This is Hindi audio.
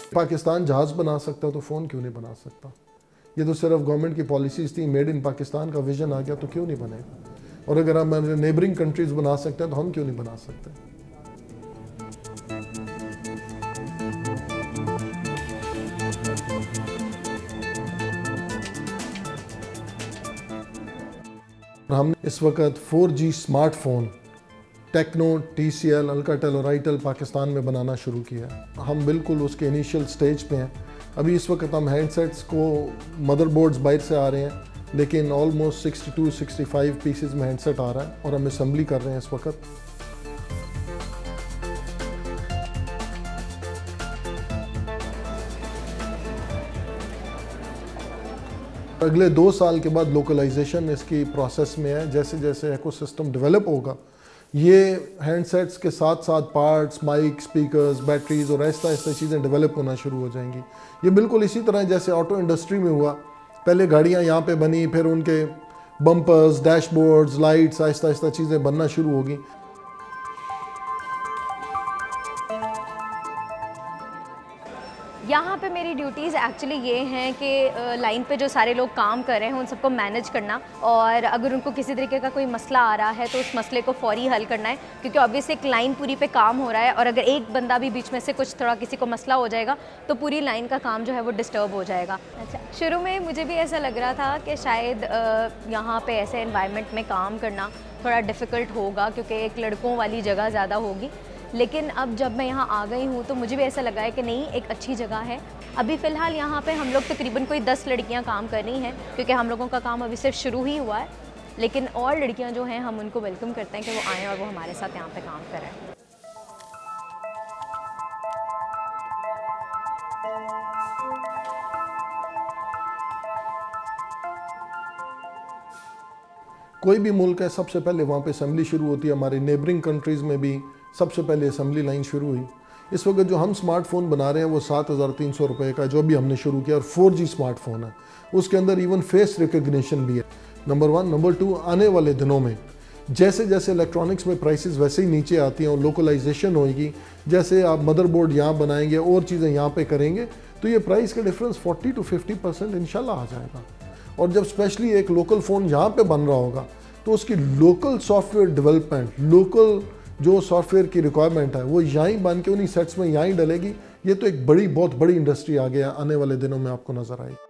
पाकिस्तान जहाज़ बना सकता तो फ़ोन क्यों नहीं बना सकता? ये तो सिर्फ गवर्नमेंट की पॉलिसीज़ थी, मेड इन पाकिस्तान का विजन आ गया तो क्यों नहीं बनेगा? और अगर हम नेबरिंग कंट्रीज़ बना सकते हैं तो हम क्यों नहीं बना सकते? हमने इस वक्त 4G smartphone Tecno, TCL, Alcatel और आईटेल पाकिस्तान में बनाना शुरू किया है। हम बिल्कुल उसके इनिशियल स्टेज पे हैं। अभी इस वक्त हम हैंडसेट्स को मदरबोर्ड्स बाहर से आ रहे हैं, लेकिन ऑलमोस्ट 62-65 पीसेस में हैंडसेट आ रहा है और हम असेंबली कर रहे हैं इस वक्त। अगले 2 साल के बाद लोकलाइजेशन इसकी प्रोसेस में है। जैसे जैसे इकोसिस्टम डेवलप होगा, ये हैंडसेट्स के साथ साथ पार्ट्स, माइक, स्पीकर्स, बैटरीज और ऐसा ऐसा चीज़ें डेवलप होना शुरू हो जाएंगी। ये बिल्कुल इसी तरह जैसे ऑटो इंडस्ट्री में हुआ, पहले गाड़ियाँ यहाँ पे बनी, फिर उनके bumpers, dashboards, lights, Aahista Aahista चीज़ें बनना शुरू होगी। यहाँ पे मेरी ड्यूटीज़ एक्चुअली ये हैं कि लाइन पे जो सारे लोग काम कर रहे हैं उन सबको मैनेज करना, और अगर उनको किसी तरीके का कोई मसला आ रहा है तो उस मसले को फौरी हल करना है, क्योंकि ऑब्वियसली एक लाइन पूरी पे काम हो रहा है और अगर एक बंदा भी बीच में से कुछ थोड़ा किसी को मसला हो जाएगा तो पूरी लाइन का काम जो है वो डिस्टर्ब हो जाएगा। अच्छा, शुरू में मुझे भी ऐसा लग रहा था कि शायद यहाँ पर ऐसे इन्वायरमेंट में काम करना थोड़ा डिफ़िकल्ट होगा क्योंकि एक लड़कों वाली जगह ज़्यादा होगी, लेकिन अब जब मैं यहाँ आ गई हूँ तो मुझे भी ऐसा लगा है कि नहीं, एक अच्छी जगह है। अभी फ़िलहाल यहाँ पे हम लोग तकरीबन कोई 10 लड़कियाँ काम कर रही हैं, क्योंकि हम लोगों का काम अभी सिर्फ शुरू ही हुआ है, लेकिन और लड़कियाँ जो हैं हम उनको वेलकम करते हैं कि वो आएँ और वो हमारे साथ यहाँ पे काम करें। कोई भी मुल्क है, सबसे पहले वहाँ पे असेंबली शुरू होती है। हमारे नेबरिंग कंट्रीज़ में भी सबसे पहले असेंबली लाइन शुरू हुई। इस वक्त जो हम स्मार्टफोन बना रहे हैं वो 7,300 रुपये का जो भी हमने शुरू किया, और 4G स्मार्टफोन है, उसके अंदर इवन फेस रिकग्निशन भी है। नंबर 1। नंबर 2, आने वाले दिनों में जैसे जैसे इलेक्ट्रॉनिक्स में प्राइसेस वैसे ही नीचे आती हैं और लोकलाइजेशन होएगी, जैसे आप मदरबोर्ड यहाँ बनाएंगे और चीज़ें यहाँ पे करेंगे, तो ये प्राइस का डिफरेंस 40 to 50% इंशाल्लाह आ जाएगा। और जब स्पेशली एक लोकल फ़ोन यहाँ पे बन रहा होगा तो उसकी लोकल सॉफ्टवेयर डेवलपमेंट, लोकल जो सॉफ्टवेयर की रिक्वायरमेंट है वो यहीं बन के उन्हीं सेट्स में यहीं डलेगी। ये तो एक बहुत बड़ी इंडस्ट्री आगे आने वाले दिनों में आपको नज़र आएगी।